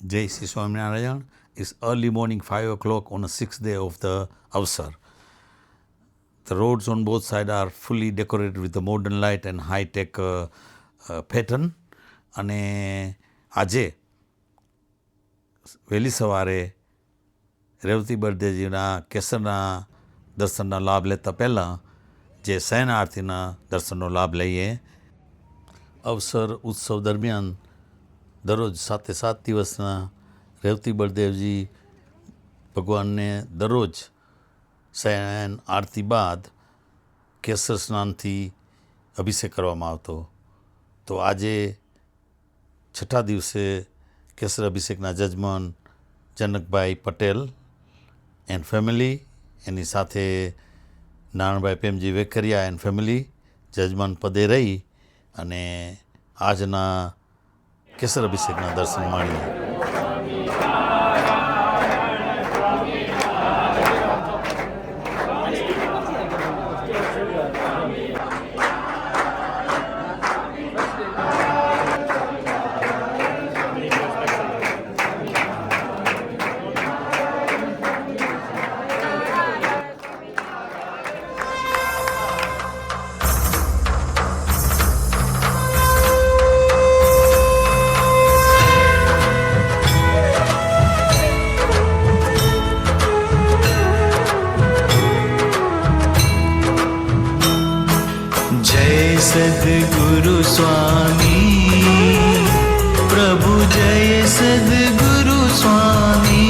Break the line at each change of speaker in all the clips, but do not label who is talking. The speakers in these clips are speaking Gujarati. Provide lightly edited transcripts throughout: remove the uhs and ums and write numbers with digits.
Jai Sri Swaminarayan. It's early morning, 5 o'clock on the 6th day of the Avsar. The roads on both sides are fully decorated with the modern light and high-tech pattern. અને આજે વહેલી સવારે રેવતી બળદેવજીના કેસરના દર્શનના લાભ લેતા પહેલાં જે શયન આરતીના દર્શનનો લાભ લઈએ. અવસર ઉત્સવ દરમિયાન દરરોજ 7 દિવસના રેવતી બળદેવજી ભગવાનને દરરોજ શયન આરતી બાદ કેસર સ્નાનથી અભિષેક કરવામાં આવતો. તો આજે છઠ્ઠા દિવસે કેસર અભિષેકના જજમાન જનકભાઈ પટેલ એન્ડ ફેમિલી, એની સાથે નારણભાઈ પ્રેમજી વેકરિયા એન્ડ ફેમિલી જજમાન પદે રહી અને આજના કેસર અભિષેકના દર્શન માણીએ.
सद्गुरु स्वामी प्रभु जय सद्गुरु स्वामी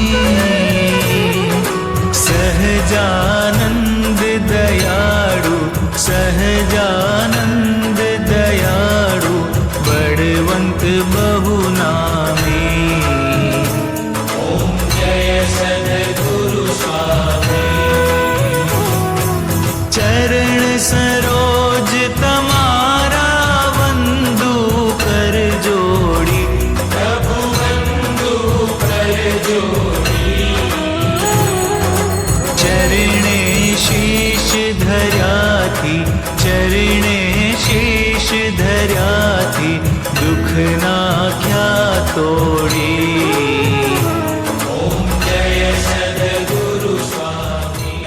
सहजानंद दयाळु सहजानंद दयाळु बड़वंत बहुनामी ओम जय सद्गुरु स्वामी चरण सरोज तमारा वंदु कर जोड़ी प्रभु वंदु कर जोड़ी चरणे शीश धर्याथी चरणे शीश धर्याथी दुख ना क्या तोड़ी ओम जय सद्गुरु स्वामी.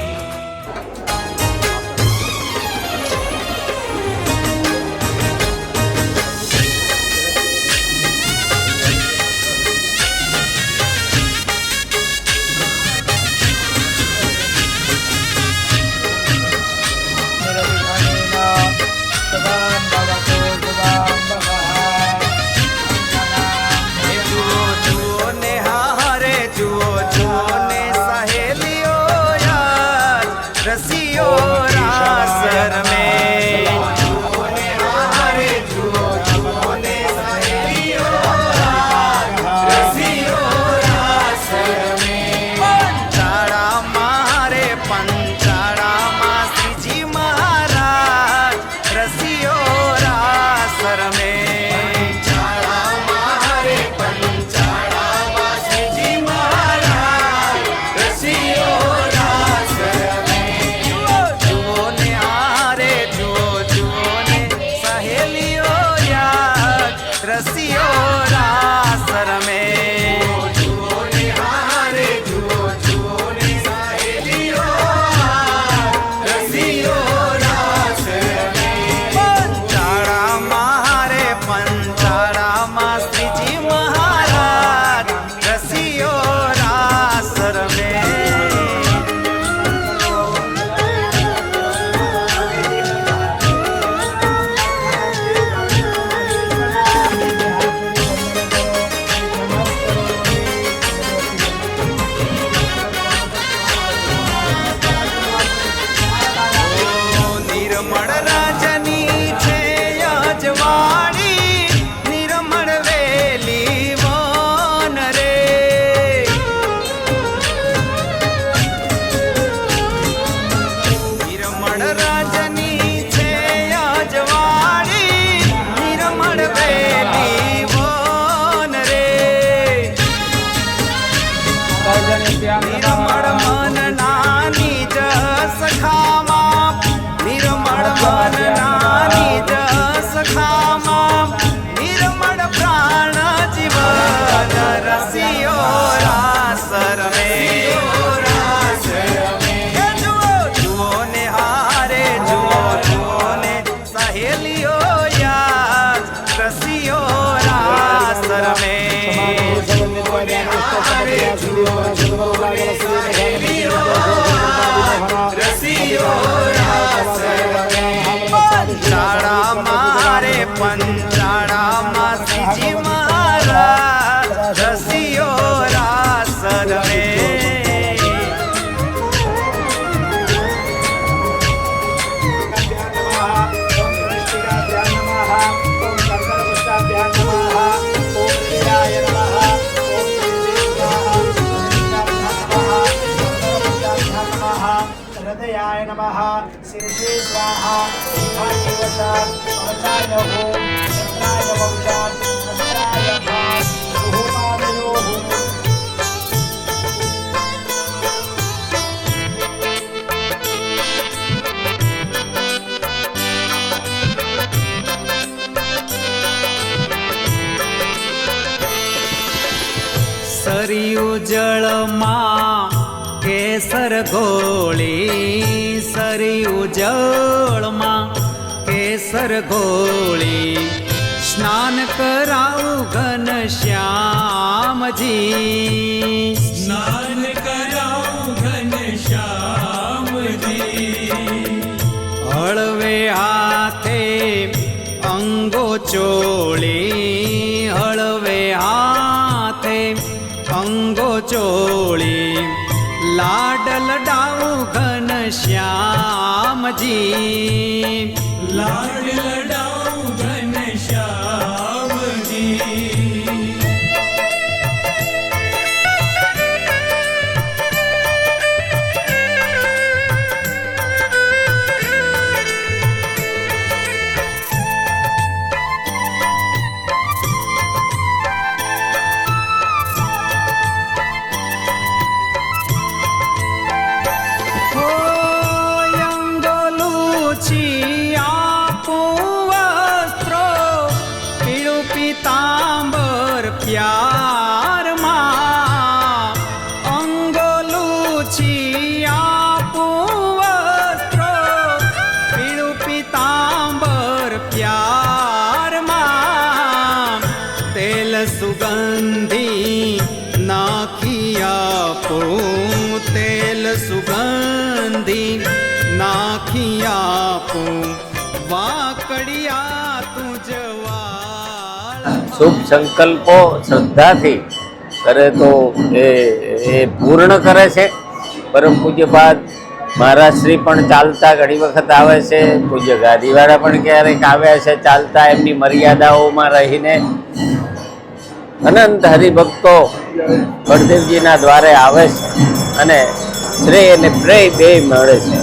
નિર્મળ મન નાની જ સખામાં નિર્મળ મન નાની જ સખામાં નિર્મળ પ્રાણ જીવન રસી शीर्षे स्वाहा भाग्यवशात् कवचाय ओम चन्द्राय वंशात् अस्त्राय भात् सुहोमादयोः
सरयू जळમાં કેસર ગોળી, સરયુ જળમાં કેસર ગોળી, સ્નાન કરાવું ઘનશ્યામજી,
સ્નાન કરાવું ઘનશ્યામજી,
હળવે હાથે અંગો ચોળી, હળવે હાથે અંગો ચોળી, લાડ લડાવું ઘનશ્યામજી,
લાડ લડાવું ઘનશ્યામજી,
પ્યારમાં અંગોલુછી આપું વસ્ત્રો, પીળું પીતાંબર પ્યારમાં, તેલ સુગંધી નાખી આપું, તેલ સુગંધી નાખી આપું, વાકડિયા તું જવા
શુભ સંકલ્પો શ્રદ્ધાથી કરે તો એ પૂર્ણ કરે છે. પરમ પૂજ્યપાદ મહારાજ શ્રી પણ ચાલતા ઘણી વખત આવે છે, પૂજ્ય ગાદીવાળા પણ ક્યારેક આવ્યા છે ચાલતા, એમની મર્યાદાઓમાં રહીને. અનંત હરિભક્તો બળદેવજીના દ્વારે આવે છે અને શ્રેય અને પ્રેય બે મળે છે.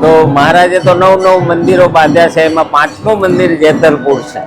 તો મહારાજે તો 9 મંદિરો બાંધ્યા છે, એમાં 5મું મંદિર જેતરપુર છે.